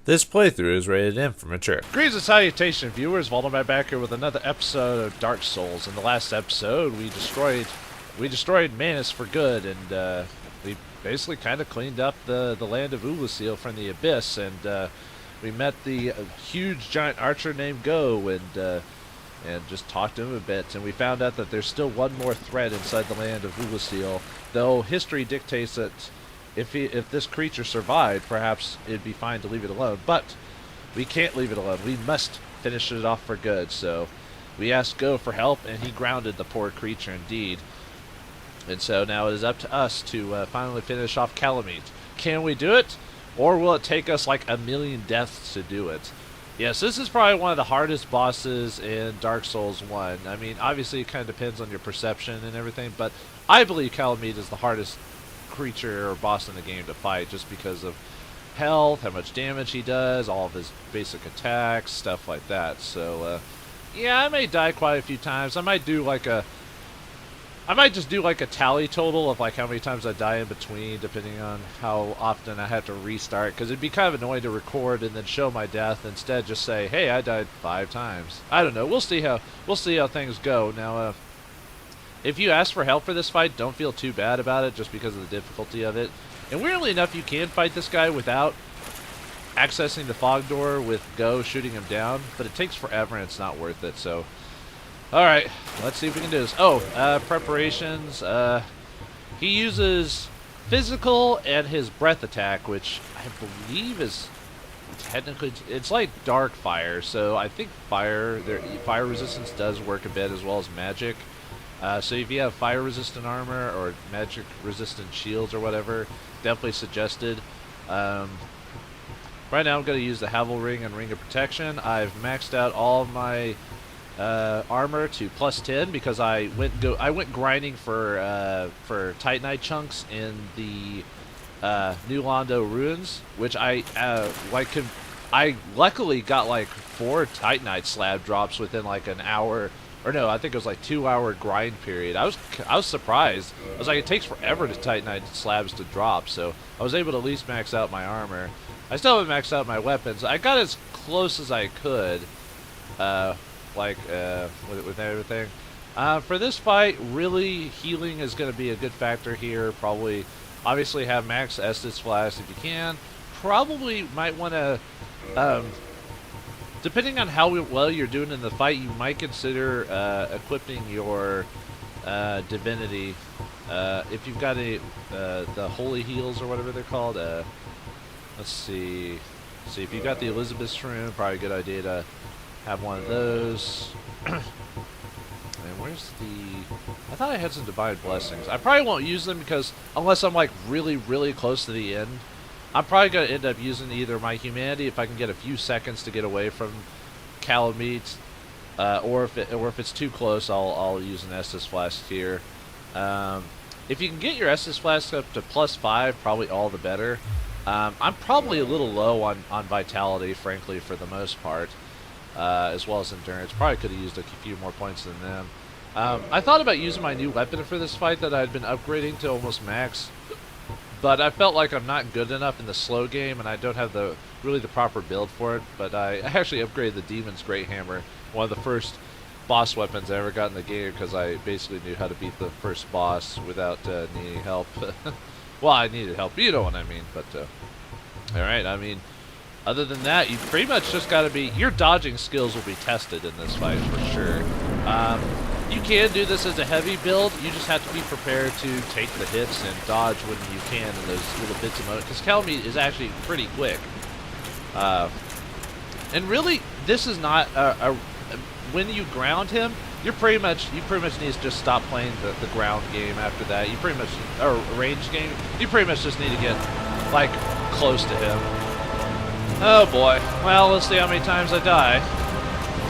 This playthrough is rated M for mature. Greetings and salutation, viewers. Voldemort back here with another episode of Dark Souls. In the last episode, we destroyed Manus for good, and we basically kind of cleaned up the land of Oolicile from the abyss, and we met the huge giant archer named Go, and just talked to him a bit, and we found out that there's still one more threat inside the land of Oolicile, though history dictates that if this creature survived, perhaps it'd be fine to leave it alone. But we can't leave it alone. We must finish it off for good. So we asked Go for help, and he grounded the poor creature indeed. And so now it is up to us to finally finish off Kalameet. Can we do it? Or will it take us like a million deaths to do it? Yes, this is probably one of the hardest bosses in Dark Souls 1. I mean, obviously it kind of depends on your perception and everything, but I believe Kalameet is the hardest creature or boss in the game to fight, just because of health, how much damage he does, all of his basic attacks, stuff like that. So yeah, I may die quite a few times. I might just do like a tally total of like how many times I die in between, depending on how often I have to restart, because it'd be kind of annoying to record and then show my death, instead just say, hey, I died 5 times. I don't know, we'll see how things go. Now if you ask for help for this fight, don't feel too bad about it, just because of the difficulty of it. And weirdly enough, you can fight this guy without accessing the fog door with Go shooting him down, but it takes forever and it's not worth it. So, alright, let's see if we can do this. Preparations. He uses physical and his breath attack, which I believe is technically, it's like dark fire, so I think fire resistance does work a bit, as well as magic. So if you have fire-resistant armor or magic-resistant shields or whatever, definitely suggested. Right now I'm going to use the Havel Ring and Ring of Protection. I've maxed out all of my armor to +10 because I went grinding for Titanite chunks in the New Londo ruins, which I luckily got like 4 Titanite slab drops within like an hour. Or no, I think it was like 2-hour grind period. I was surprised. I was like, it takes forever to Titanite slabs to drop, so I was able to at least max out my armor. I still haven't maxed out my weapons. I got as close as I could, with everything. For this fight, really, healing is going to be a good factor here. Probably, obviously, have max Estus Flask if you can. Probably might want to, depending on how well you're doing in the fight, you might consider equipping your divinity. If you've got the holy heals or whatever they're called. Let's see. If you've got the Elizabeth's Rune, probably a good idea to have one of those. And where's the... I thought I had some Divine Blessings. I probably won't use them because unless I'm like really, really close to the end, I'm probably going to end up using either my Humanity if I can get a few seconds to get away from Kalameet, or if it's too close, I'll use an Estus Flask here. If you can get your Estus Flask up to +5, probably all the better. I'm probably a little low on Vitality, frankly, for the most part, as well as Endurance. Probably could have used a few more points than them. I thought about using my new weapon for this fight that I'd been upgrading to almost max, but I felt like I'm not good enough in the slow game, and I don't have really the proper build for it. But I actually upgraded the Demon's Great Hammer, one of the first boss weapons I ever got in the game, because I basically knew how to beat the first boss without needing help. Well, I needed help, you know what I mean. But alright, I mean, other than that, you pretty much just got to be... Your dodging skills will be tested in this fight for sure. You can do this as a heavy build. You just have to be prepared to take the hits and dodge when you can in those little bits of motion, because Kalameet is actually pretty quick. And really, this is not when you ground him, you pretty much need to just stop playing the ground game after that. You pretty much, or range game, you pretty much just need to get like close to him. Oh boy. Well, let's see how many times I die.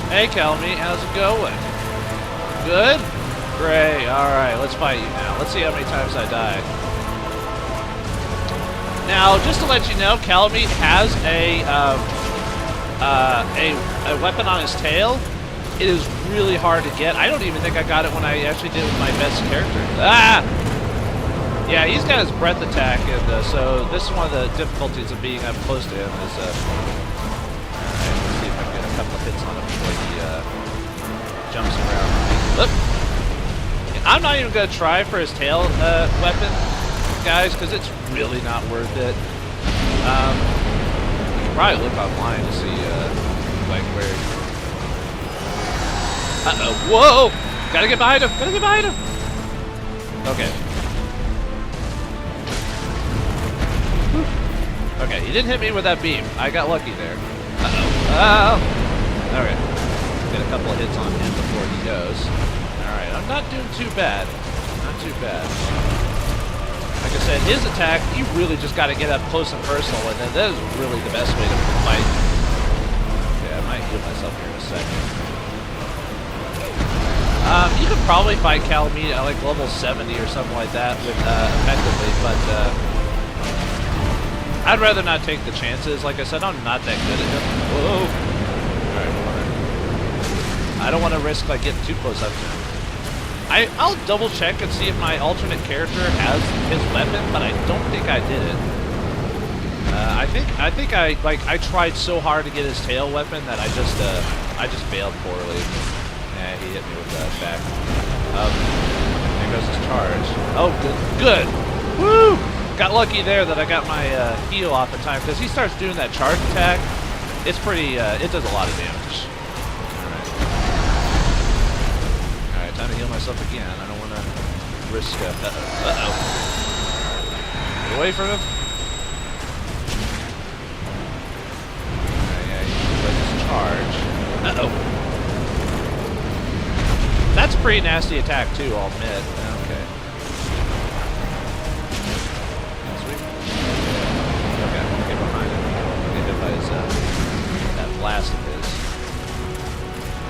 Hey Kalameet, how's it going? Good? Great. Alright, let's fight you now. Let's see how many times I die. Now, just to let you know, Kalameet has a weapon on his tail. It is really hard to get. I don't even think I got it when I actually did it with my best character. Ah! Yeah, he's got his breath attack, and so this is one of the difficulties of being up close to him. Is alright, let's see if I can get a couple of hits on him before he jumps around. Look, I'm not even gonna try for his tail weapon, guys, because it's really not worth it. You can probably look online to see like where. Whoa! Gotta get behind him! Gotta get behind him! Okay. Okay, he didn't hit me with that beam. I got lucky there. Alright. Get a couple of hits on him before he goes. Alright, I'm not doing too bad. Not too bad. Like I said, his attack, you really just gotta get up close and personal, and then that is really the best way to fight. Okay, I might heal myself here in a second. You could probably fight Kalameet at like level 70 or something like that with effectively, but I'd rather not take the chances. Like I said, I'm not that good at him. Whoa! Alright, I don't want to risk like getting too close up to him. I'll double check and see if my alternate character has his weapon, but I don't think I did it. I think I tried so hard to get his tail weapon that I just failed poorly. Yeah, he hit me with that back. There goes his charge. Oh, good. Woo! Got lucky there that I got my heal off in time, because he starts doing that charge attack. It's pretty, it does a lot of damage. Alright, time to heal myself again. I don't want to risk, uh-oh. Get away from him. Yeah, he does his charge. Uh-oh. That's a pretty nasty attack, too, I'll admit. Okay. Sweet. Okay, I'm gonna get behind him. Get hit by his, that blast of his.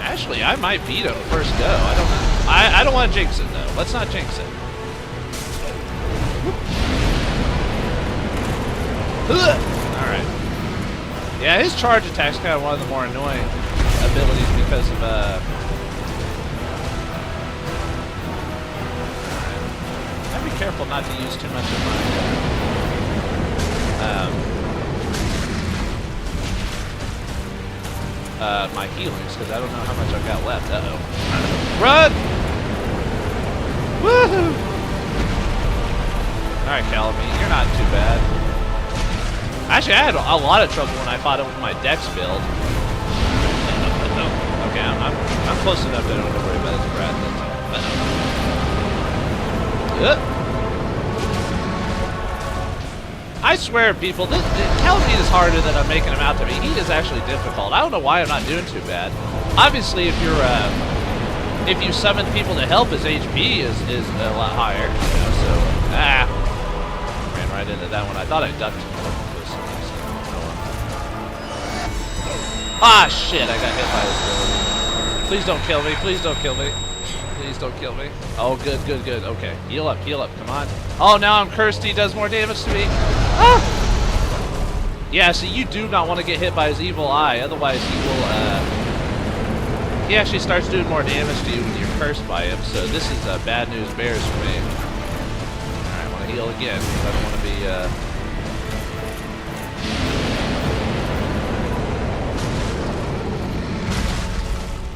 Actually, I might beat him first go. I don't know. I don't want to jinx it, though. Let's not jinx it. Alright. Yeah, his charge attack's kind of one of the more annoying abilities because of, be careful not to use too much of my healings, because I don't know how much I've got left. Uh-oh. Run! Woohoo! Alright, Kalameet, you're not too bad. Actually, I had a lot of trouble when I fought him with my dex build. Okay, I'm close enough that I don't have to worry about his breath. I swear, people, Kalameet is harder than I'm making him out to be. He is actually difficult. I don't know why I'm not doing too bad. Obviously, if you're if you summon people to help, his HP is a lot higher. You know, so ran right into that one. I thought I ducked. Ah, shit! I got hit by his ability. Please don't kill me. Please don't kill me. Please don't kill me. Oh, good. Okay, heal up, come on. Oh, now I'm cursed. He does more damage to me. Ah! Yeah, so you do not want to get hit by his evil eye, otherwise he will, he actually starts doing more damage to you when you're cursed by him, so this is bad news bears for me. Alright, I want to heal again, because I don't want to be,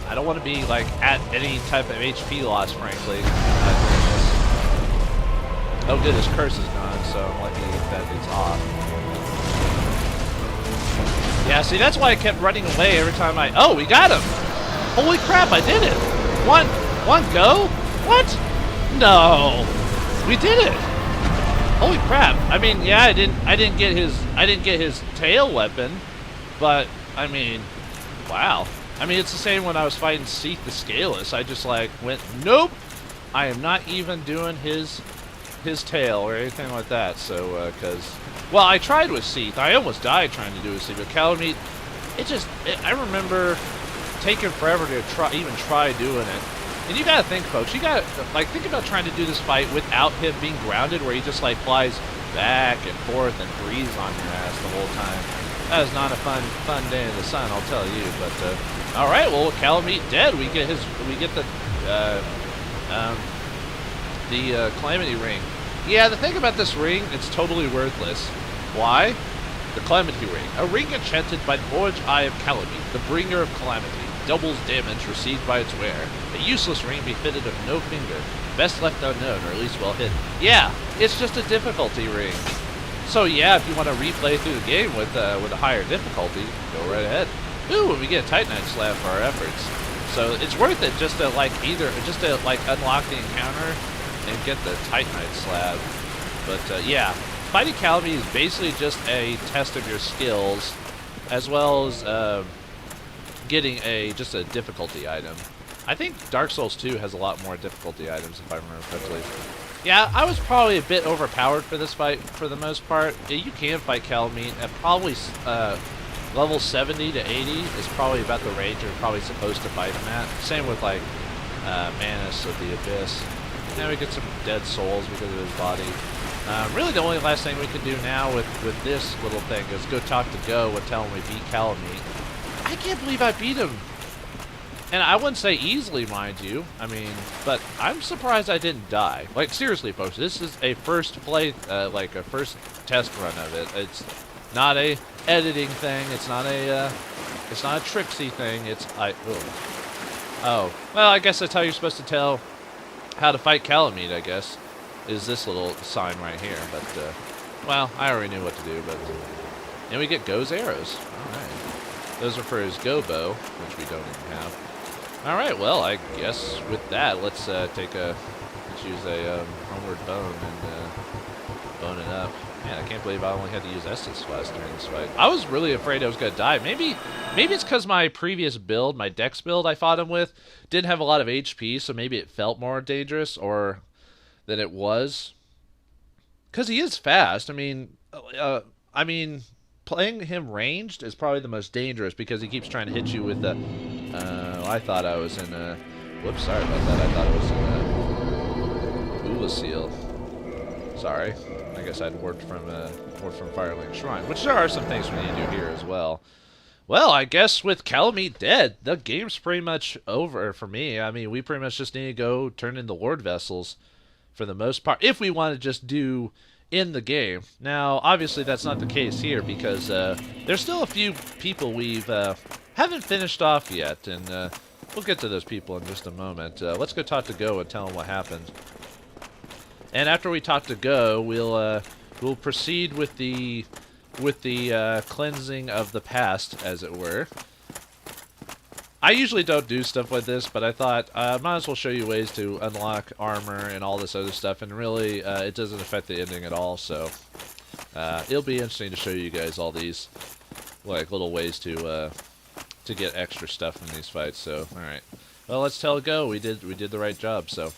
I don't want to be, like, at any type of HP loss, frankly. Oh, good, his curse is gone, so I'm lucky that it's off. Yeah, see, that's why I kept running away every time I... Oh, we got him! Holy crap, I did it! One go? What? No! We did it! Holy crap! I mean, yeah, I didn't get his tail weapon, but I mean, wow. I mean, it's the same when I was fighting Seath the Scaleless. I just like went, nope, I am not even doing his tail or anything like that. So, well, I tried with Seath. I almost died trying to do with Seath, but Kalameet, I remember taking forever to even try doing it. And you gotta think, folks, you gotta, like, think about trying to do this fight without him being grounded, where he just, like, flies back and forth and breathes on your ass the whole time. That is not a fun day in the sun, I'll tell you, but, alright, well, Kalameet dead. We get the Calamity Ring. Yeah, the thing about this ring, it's totally worthless. Why? The Calamity Ring. A ring enchanted by the orange eye of Kalameet, the bringer of calamity. Doubles damage received by its wearer. A useless ring befitted of no finger. Best left unknown, or at least well hidden. Yeah, it's just a difficulty ring. So yeah, if you want to replay through the game with a higher difficulty, go right ahead. Ooh, we get a Titanite slab for our efforts. So it's worth it just to like unlock the encounter and get the Titanite slab. But yeah, fighting Kalameet is basically just a test of your skills, as well as getting just a difficulty item. I think Dark Souls 2 has a lot more difficulty items, if I remember correctly. Yeah, I was probably a bit overpowered for this fight for the most part. Yeah, you can fight Kalameet at probably level 70 to 80 is probably about the range you're probably supposed to fight him at. Same with like Manus of the Abyss. Now we get some dead souls because of his body. Really the only last thing we can do now with this little thing is go talk to Go and tell him we beat Kalameet. I can't believe I beat him. And I wouldn't say easily, mind you. I mean, but I'm surprised I didn't die. Like, seriously, folks, this is a first play, like a first test run of it. It's not a editing thing. It's not a tricksy thing. Oh, well, I guess that's how you're supposed to tell how to fight Kalameet, I guess, is this little sign right here. But, well, I already knew what to do, but... And we get Go's arrows. Alright. Those are for his Go bow, which we don't even have. Alright, well, I guess with that, let's use a homeward bone and bone it up. Man, I can't believe I only had to use Estus Flask during this fight. I was really afraid I was going to die. Maybe it's because my previous build, my Dex build I fought him with, didn't have a lot of HP, so maybe it felt more dangerous than it was. Because he is fast. I mean, playing him ranged is probably the most dangerous because he keeps trying to hit you with the... I thought I was in whoops, sorry about that. I thought I was in Oolicile. Sorry. I guess I'd worked from Firelink Shrine, which there are some things we need to do here as well. Well, I guess with Kalameet dead, the game's pretty much over for me. I mean, we pretty much just need to go turn in the Lord Vessels for the most part, if we want to just do... in the game. Now, obviously that's not the case here because there's still a few people we've haven't finished off yet, and we'll get to those people in just a moment. Let's go talk to Go and tell him what happened. And after we talk to Go, we'll proceed with the cleansing of the past, as it were. I usually don't do stuff like this, but I thought I might as well show you ways to unlock armor and all this other stuff, and really it doesn't affect the ending at all, so it'll be interesting to show you guys all these like little ways to get extra stuff in these fights. So alright, well, let's tell Go we did the right job. So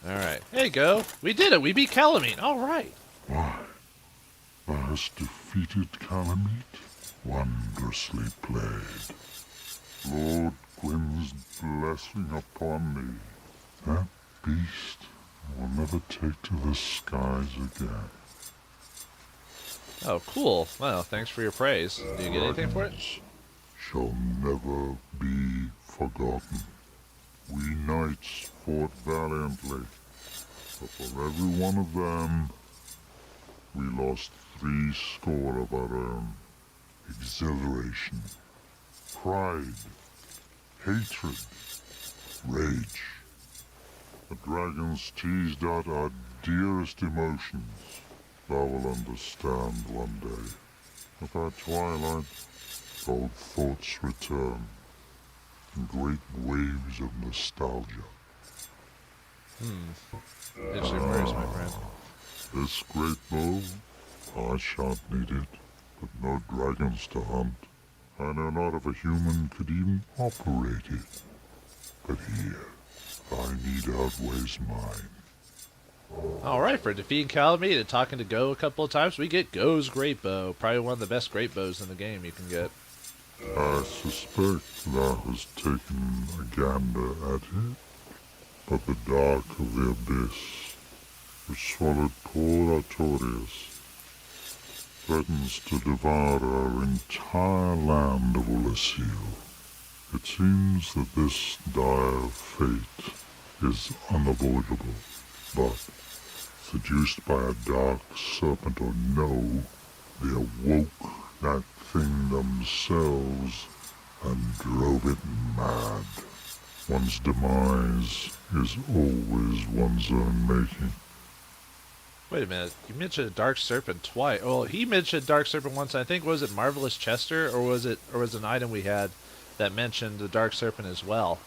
alright, hey Go, we did it, we beat Kalameet. Alright, Why, thou hast defeated Kalameet? Wondrously played. Lord Gwyn's blessing upon me. That beast will never take to the skies again. oh cool, well, thanks for your praise. Do you get anything for it? Dragons shall never be forgotten. We knights fought valiantly, but for every one of them, we lost 70 of our own. Exhilaration, pride, hatred, rage. The dragons teased out our dearest emotions. Thou will understand one day. With our twilight, old thoughts return in great waves of nostalgia. It's your prayers, my friend. This great bow, I shan't need it. But no dragons to hunt. I know not if a human could even operate it. But here, thy need outweighs mine. Alright, for defeating Kalameet and talking to Go a couple of times, we get Go's great bow. Probably one of the best great bows in the game you can get. I suspect thou hast taken a gander at it. But the dark of the abyss, which swallowed poor Artorias, threatens to devour our entire land of Oolicile. It seems that this dire fate is unavoidable. But, seduced by a dark serpent or no, they awoke that thing themselves and drove it mad. One's demise is always one's own making. Wait a minute. You mentioned a dark serpent twice. Well, he mentioned dark serpent once. I think was it Marvelous Chester, or was it an item we had that mentioned the dark serpent as well?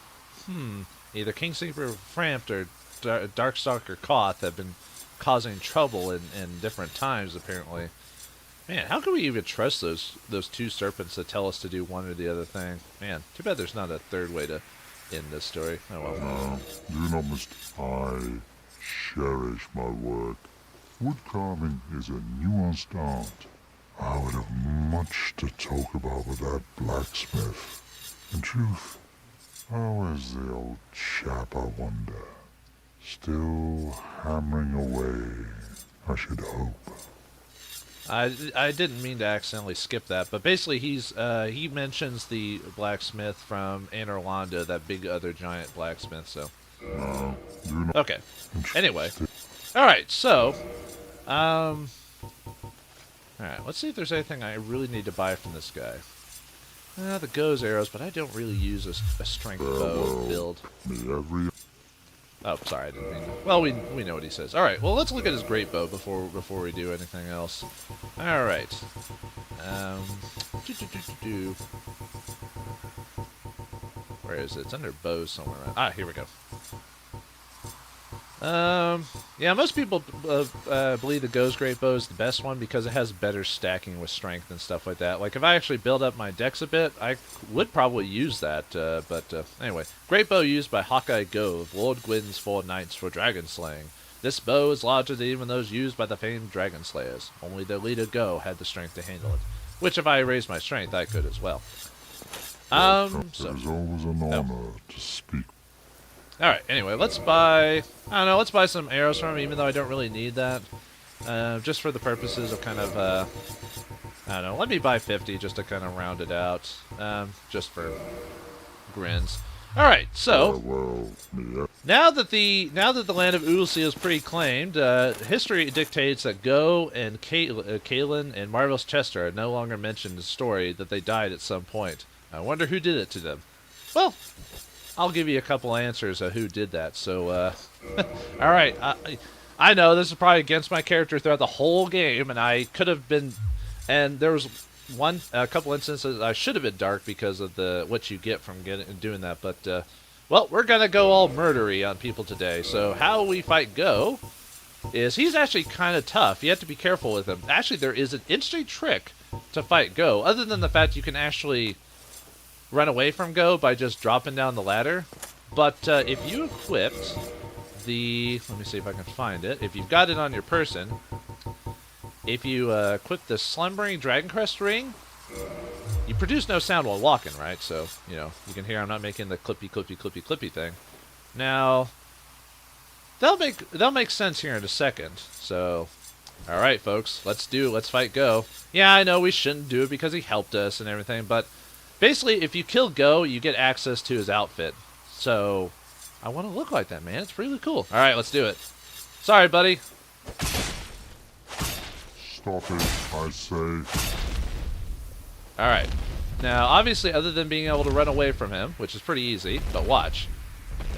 Either Kingsleeper Framped or Darkstalker Koth have been causing trouble in different times, apparently. Man, how can we even trust those two serpents that tell us to do one or the other thing? Man, too bad there's not a third way to end this story. Oh well. Now, do not I cherish my work. Wood carving is a nuanced art. I would have much to talk about with that blacksmith. In truth, how is the old chap, I wonder? Still hammering away, I should hope. I didn't mean to accidentally skip that, but basically he mentions the blacksmith from Anor Londo, that big other giant blacksmith. So okay. Anyway, all right. So, all right. Let's see if there's anything I really need to buy from this guy. The Go's arrows, but I don't really use a strength bow build. Oh, sorry, I didn't mean to. Well, we know what he says. All right, well, let's look at his great bow before we do anything else. All right. Where is it? It's under bows somewhere. Ah, here we go. Yeah, most people believe the Go's great bow is the best one because it has better stacking with strength and stuff like that. Like, if I actually build up my dex a bit, I would probably use that, but anyway. Great bow used by Hawkeye Gove, Lord Gwyn's 4 knights for dragon slaying. This bow is larger than even those used by the famed dragon slayers. Only their leader Go had the strength to handle it. Which, if I raised my strength, I could as well. So. It is always an honor to speak. Alright, anyway, let's buy some arrows from him, even though I don't really need that. Just for the purposes of kind of, I don't know, let me buy 50 just to kind of round it out. Just for grins. Alright, so, now that the land of Oolicile is pre-claimed, history dictates that Go and Kaelin and Marvelous Chester are no longer mentioned in the story, that they died at some point. I wonder who did it to them. Well, I'll give you a couple answers of who did that. So, alright, I know this is probably against my character throughout the whole game, and I could have been, and there was a couple instances I should have been dark because of what you get from doing that, but, well, we're gonna go all murdery on people today. So how we fight Go is he's actually kind of tough. You have to be careful with him. Actually, there is an interesting trick to fight Go, other than the fact you can actually run away from Go by just dropping down the ladder. But if you equipped let me see if I can find it. If you've got it on your person, if you equip the Slumbering Dragoncrest ring, you produce no sound while walking, right? So, you know, you can hear I'm not making the clippy, clippy, clippy, clippy thing. Now, that'll make sense here in a second. So, all right, folks, let's fight Go. Yeah, I know we shouldn't do it because he helped us and everything, but basically, if you kill Go, you get access to his outfit. So, I want to look like that, man. It's really cool. All right, let's do it. Sorry, buddy. Stop it, I say. All right. Now, obviously, other than being able to run away from him, which is pretty easy, but watch.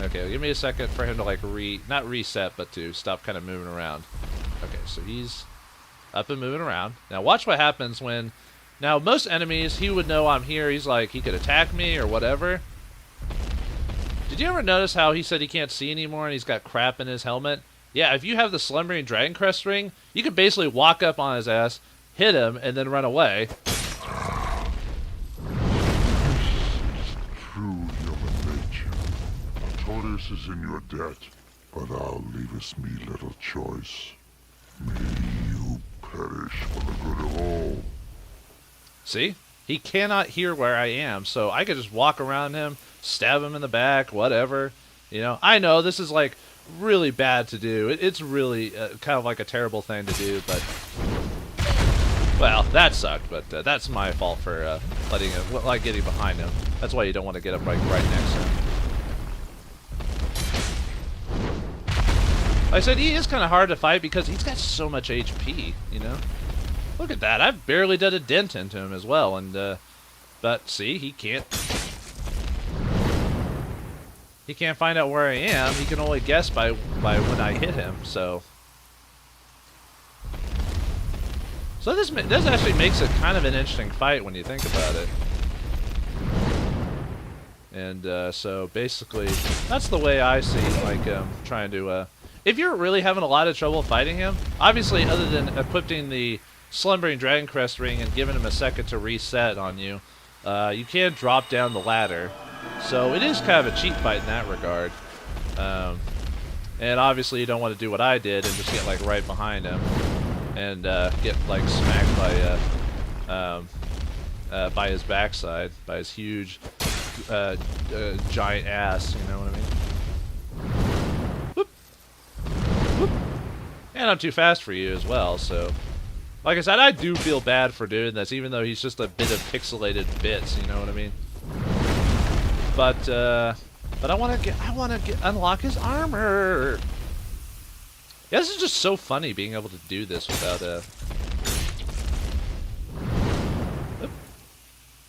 Okay, give me a second for him to, like, not reset, but to stop kind of moving around. Okay, so he's up and moving around. Now, watch what happens when... Now, most enemies, he would know I'm here. He's like, he could attack me or whatever. Did you ever notice how he said he can't see anymore and he's got crap in his helmet? Yeah, if you have the Slumbering Dragoncrest ring, you can basically walk up on his ass, hit him, and then run away. True human nature. Artorias is in your debt, but thou leavest me little choice. May you perish for the good of all. See? He cannot hear where I am, so I could just walk around him, stab him in the back, whatever. You know, I know this is, like, really bad to do. It's really kind of like a terrible thing to do, but... Well, that sucked, but that's my fault for letting him, like, getting behind him. That's why you don't want to get up right next to him. Like I said, he is kind of hard to fight because he's got so much HP, you know? Look at that. I've barely done a dent into him as well, and, but see, he can't find out where I am. He can only guess by when I hit him, so. So this actually makes it kind of an interesting fight when you think about it. And so basically, that's the way I see like trying to. If you're really having a lot of trouble fighting him, obviously, other than equipping the Slumbering Dragon Crest ring and giving him a second to reset on you, you can drop down the ladder. So it is kind of a cheap fight in that regard. And obviously, you don't want to do what I did and just get like right behind him and get like smacked by his backside, by his huge giant ass. You know what I mean? Whoop. Whoop. And I'm too fast for you as well, so. Like I said, I do feel bad for doing this, even though he's just a bit of pixelated bits, you know what I mean? But I want to unlock his armor. Yeah, this is just so funny being able to do this without a.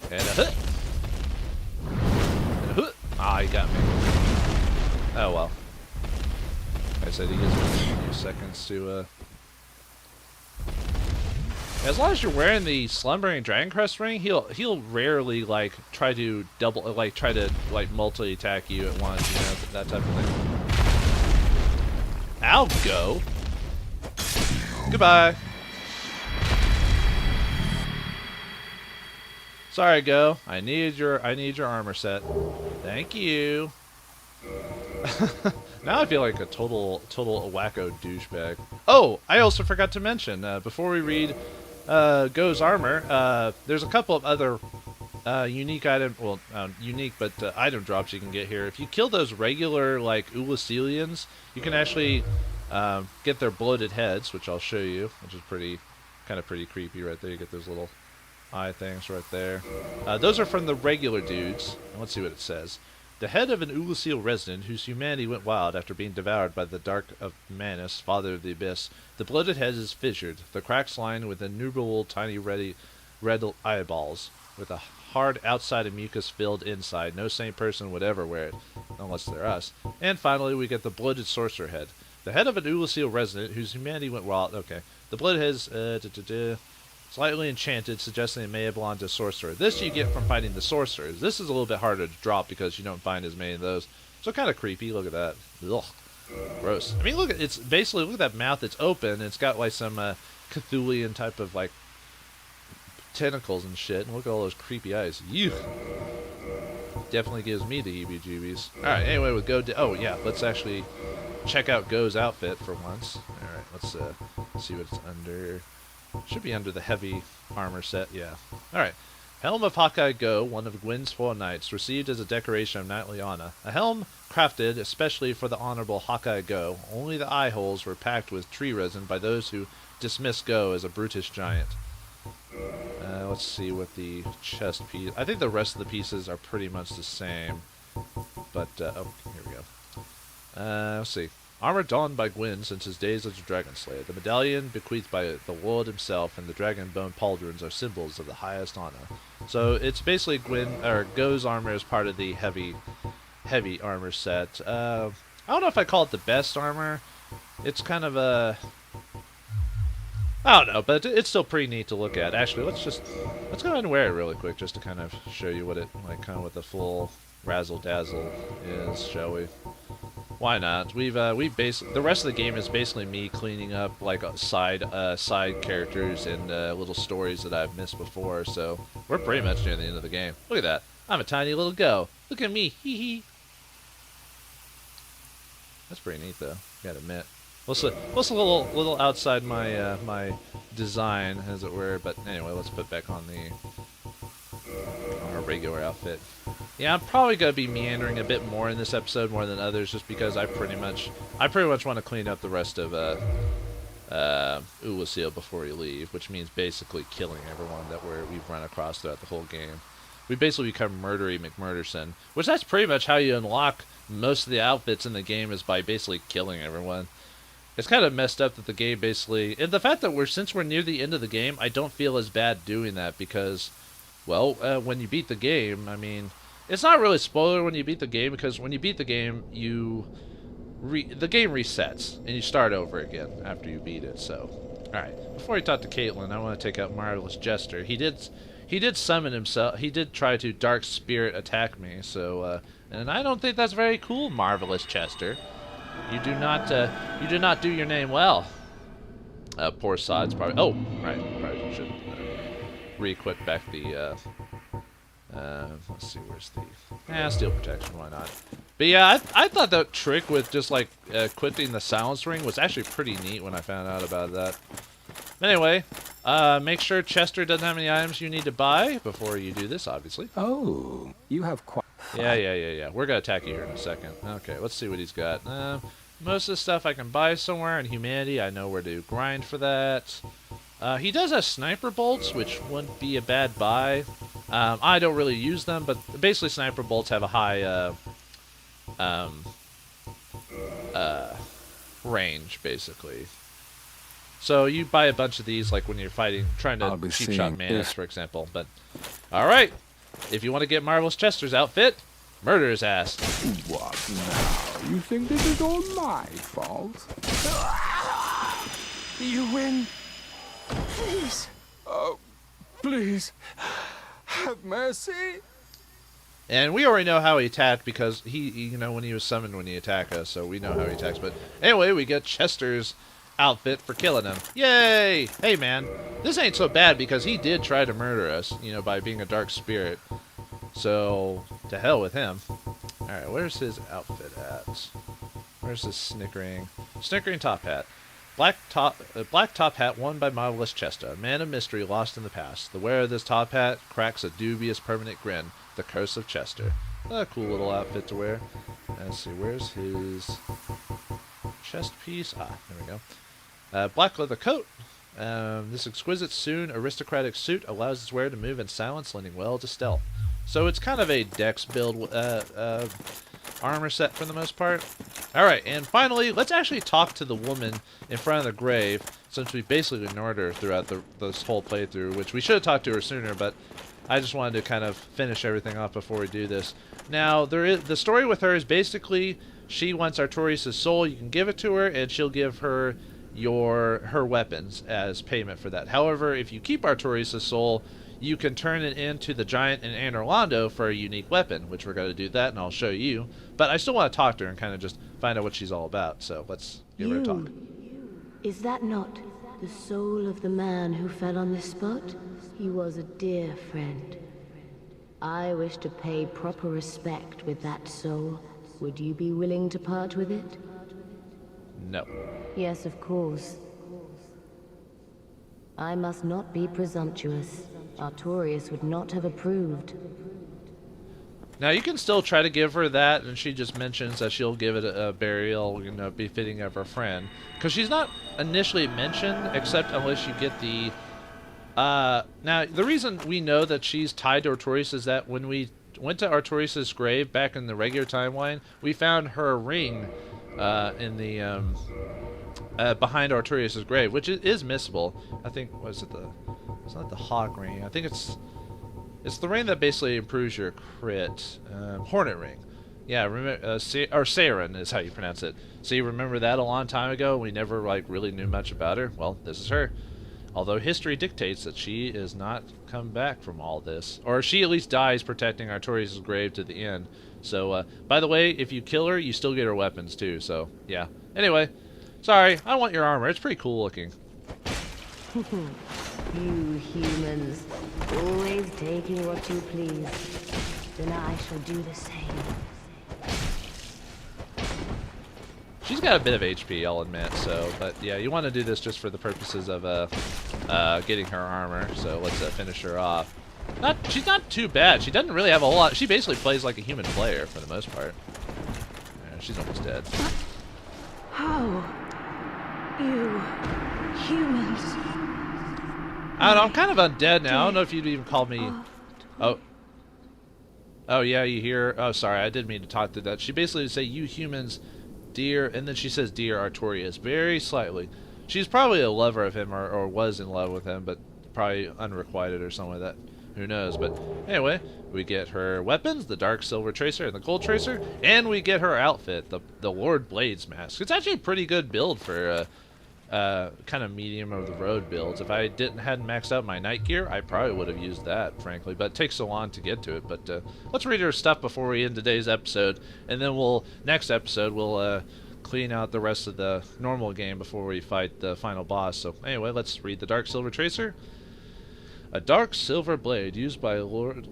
And a hook. And a hook. Ah, he got me. Oh well. Like I said, he gives me a few seconds to. As long as you're wearing the Slumbering Dragon Crest ring, he'll rarely like try to multi attack you at once, you know, that type of thing. I'll go. Goodbye. Sorry, Go. I need your armor set. Thank you. Now I feel like a total wacko douchebag. Oh, I also forgot to mention before we read Go's armor, there's a couple of other unique item, well, unique but item drops you can get here. If you kill those regular like Oolicilians, you can actually get their bloated heads, which I'll show you, which is kind of pretty creepy right there. You get those little eye things right there. Those are from the regular dudes. Let's see what it says. The head of an Oolicile resident whose humanity went wild after being devoured by the dark of Manus, father of the abyss. The bloated head is fissured, the cracks lined with innumerable tiny red eyeballs, with a hard outside and mucus-filled inside. No sane person would ever wear it, unless they're us. And finally, we get the bloated sorcerer head. The head of an Oolicile resident whose humanity went wild. Okay. The bloated head is slightly enchanted, suggesting it may have belonged to a sorcerer. This you get from fighting the sorcerers. This is a little bit harder to drop because you don't find as many of those. So kind of creepy. Look at that. Ugh. Gross. I mean, look at look at that mouth. It's open. It's got like some Cthulhian type of like tentacles and shit. And look at all those creepy eyes. Ew. Definitely gives me the heebie-jeebies. All right. Anyway, with Go. Oh yeah. Let's actually check out Go's outfit for once. All right. Let's see what it's under. Should be under the heavy armor set, yeah. Alright. Helm of Hawkeye Go, one of Gwyn's 4 knights, received as a decoration of knightly honor. A helm crafted especially for the honorable Hawkeye Go. Only the eye holes were packed with tree resin by those who dismissed Go as a brutish giant. Let's see what the chest piece... I think the rest of the pieces are pretty much the same. But, oh, here we go. Let's see. Armor donned by Gwyn since his days as a dragon slayer. The medallion bequeathed by the Lord himself and the dragon bone pauldrons are symbols of the highest honor. So it's basically Go's armor is part of the heavy armor set. I don't know if I call it the best armor. It's kind of a... I don't know, but it's still pretty neat to look at. Actually, let's go ahead and wear it really quick just to kind of show you what it, like, kind of what the full razzle-dazzle is, shall we? Why not? The rest of the game is basically me cleaning up like side characters and little stories that I've missed before. So we're pretty much near the end of the game. Look at that! I'm a tiny little Go. Look at me, hee hee. That's pretty neat, though. Gotta admit. What's a little outside my my design, as it were. But anyway, let's put back on our regular outfit. Yeah, I'm probably gonna be meandering a bit more in this episode more than others, just because I pretty much want to clean up the rest of Oolicile before we leave, which means basically killing everyone that we've run across throughout the whole game. We basically become Murdery McMurderson, which that's pretty much how you unlock most of the outfits in the game, is by basically killing everyone. It's kind of messed up that the game basically, and the fact that since we're near the end of the game, I don't feel as bad doing that because, well, when you beat the game, I mean, it's not really a spoiler when you beat the game because when you beat the game, the game resets and you start over again after you beat it. So, all right. Before we talk to Caitlin, I want to take out Marvelous Jester. He did summon himself. He did try to Dark Spirit attack me. So, and I don't think that's very cool, Marvelous Chester. You do not do your name well. Poor Sod's probably. Oh, right. Probably should re-equip back the. Let's see, where's the. Steel protection. Why not? But yeah, I thought that trick with just like equipping the silence ring was actually pretty neat when I found out about that. Anyway, make sure Chester doesn't have any items you need to buy before you do this, obviously. Oh, you have quite... Yeah. We're going to attack you here in a second. Okay, let's see what he's got. Most of the stuff I can buy somewhere in Humanity. I know where to grind for that. He does have sniper bolts, which wouldn't be a bad buy. I don't really use them, but basically sniper bolts have a high range, basically. So you buy a bunch of these, like when you're trying to cheap shot Manus, for example. But all right, if you want to get Marvelous Chester's outfit, murder his ass. What now? You think this is all my fault? You win. Please. Oh, please. Have mercy. And we already know how he attacked because he when he was summoned when he attacked us, so we know how he attacks. But anyway, we get Chester's outfit for killing him. Yay! Hey man, this ain't so bad because he did try to murder us, by being a dark spirit. So, to hell with him. Alright, where's his outfit at? Where's his snickering? Snickering top hat. Black top hat worn by Marvelous Chester, a man of mystery lost in the past. The wearer of this top hat cracks a dubious permanent grin. The Curse of Chester. A cool little outfit to wear. Let's see, where's his chest piece? There we go. Black leather coat. This exquisite aristocratic suit allows its wearer to move in silence, lending well to stealth. So it's kind of a dex build armor set for the most part. Alright, and finally, let's actually talk to the woman in front of the grave, since we basically ignored her throughout this whole playthrough, which we should have talked to her sooner, but I just wanted to kind of finish everything off before we do this. Now, the story with her is basically she wants Artorias' soul. You can give it to her, and she'll give her her weapons as payment for that. However, if you keep Artorias' soul, you can turn it into the giant in Anor Londo for a unique weapon, which we're going to do that, and I'll show you. But I still want to talk to her and kind of just find out what she's all about. So let's give her a talk. Is that not the soul of the man who fell on this spot? He was a dear friend. I wish to pay proper respect with that soul. Would you be willing to part with it? No. Yes, of course. I must not be presumptuous. Artorias would not have approved. Now, you can still try to give her that, and she just mentions that she'll give it a burial, befitting of her friend. Because she's not initially mentioned, except unless you get the... now, the reason we know that she's tied to Artorias is that when we went to Artorias' grave back in the regular timeline, we found her ring in the... behind Artorias' grave, which is missable. I think, it's not the hawk ring. I think it's the ring that basically improves your crit. Hornet ring. Yeah, remember, or Saren is how you pronounce it. So you remember that a long time ago? We never, really knew much about her? Well, this is her. Although history dictates that she is not come back from all this. Or she at least dies protecting Artorias' grave to the end. So, by the way, if you kill her, you still get her weapons too, so, yeah. Anyway, sorry, I want your armor. It's pretty cool looking. You humans, always taking what you please. Then I shall do the same. She's got a bit of HP, I'll admit, so, but yeah, you want to do this just for the purposes of getting her armor, so let's finish her off. She's not too bad. She doesn't really have a whole lot. She basically plays like a human player for the most part. Yeah, she's almost dead. How? You humans. I don't know, I'm kind of undead now. I don't know if you'd even call me... Oh yeah, you hear... Oh, sorry, I didn't mean to talk to that. She basically would say, you humans dear, and then she says, dear Artorias, very slightly. She's probably a lover of him, or was in love with him, but probably unrequited or something like that. Who knows? But anyway, we get her weapons, the dark silver tracer and the gold tracer, and we get her outfit, the Lord Blades mask. It's actually a pretty good build for kind of medium of the road builds. If I hadn't maxed out my night gear, I probably would have used that, frankly. But it takes so long to get to it. But let's read her stuff before we end today's episode, and then next episode we'll clean out the rest of the normal game before we fight the final boss. So anyway, let's read the dark silver tracer. A dark silver blade used by Lord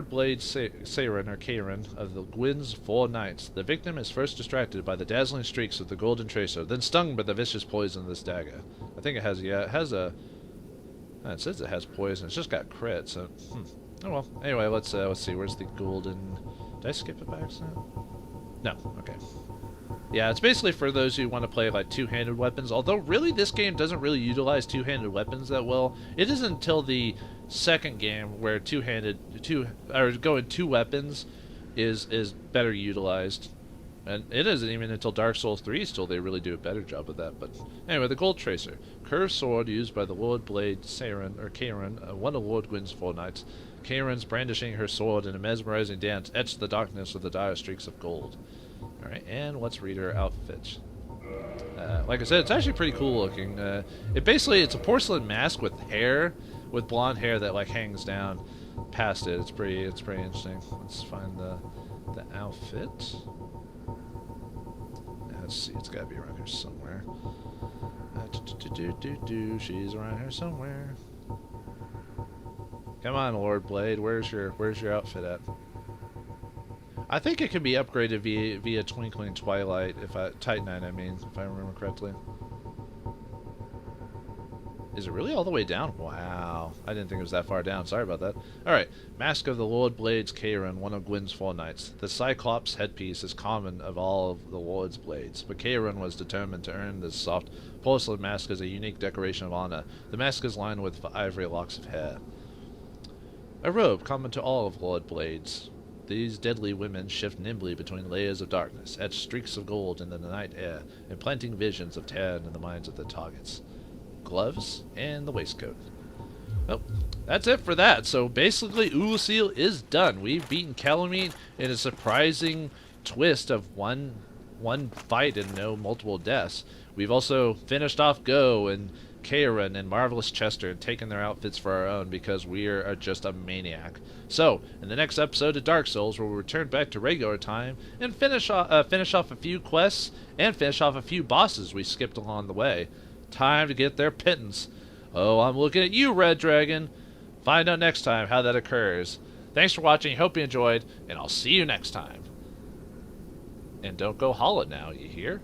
Blade Saren or Karen of the Gwyn's 4 Knights. The victim is first distracted by the dazzling streaks of the golden tracer, then stung by the vicious poison of this dagger. I think it has, it says it has poison. It's just got crit, so, Oh well. Anyway, let's see. Where's the golden... Did I skip it by accident? No. Okay. Yeah, it's basically for those who want to play like two-handed weapons, although really this game doesn't really utilize two-handed weapons that well. It isn't until the second game where going two weapons is better utilized. And it isn't even until Dark Souls 3 still they really do a better job of that. But anyway, the Gold Tracer. Curved sword used by the Lord Blade Saren, or Karen, one of Lord Gwyn's 4 Knights. Karen's brandishing her sword in a mesmerizing dance etched the darkness with the dire streaks of gold. Alright, and let's read her outfit. Like I said, it's actually pretty cool looking. It's a porcelain mask with hair, with blonde hair that like hangs down past it. It's pretty interesting. Let's find the outfit. Let's see, it's gotta be around here somewhere. She's around here somewhere. Come on, Lord Blade, where's your outfit at? I think it can be upgraded via Twinkling Twilight, Titanite, I mean, if I remember correctly. Is it really all the way down? Wow, I didn't think it was that far down. Sorry about that. Alright, Mask of the Lord Blades Karen, one of Gwyn's 4 Knights. The Cyclops headpiece is common of all of the Lord's Blades, but Karen was determined to earn this soft porcelain mask as a unique decoration of honor. The mask is lined with ivory locks of hair. A robe common to all of Lord Blades. These deadly women shift nimbly between layers of darkness, etch streaks of gold in the night air, implanting visions of terror in the minds of their targets. Gloves, and the waistcoat. Well, that's it for that. So basically, Oolicile is done. We've beaten Kalameet in a surprising twist of one fight and no multiple deaths. We've also finished off Go and Karen and Marvelous Chester and taken their outfits for our own because we are just a maniac. So, in the next episode of Dark Souls, we'll return back to regular time and finish off a few quests and finish off a few bosses we skipped along the way. Time to get their pittance. Oh, I'm looking at you, Red Dragon. Find out next time how that occurs. Thanks for watching. Hope you enjoyed, and I'll see you next time. And don't go holla now, you hear?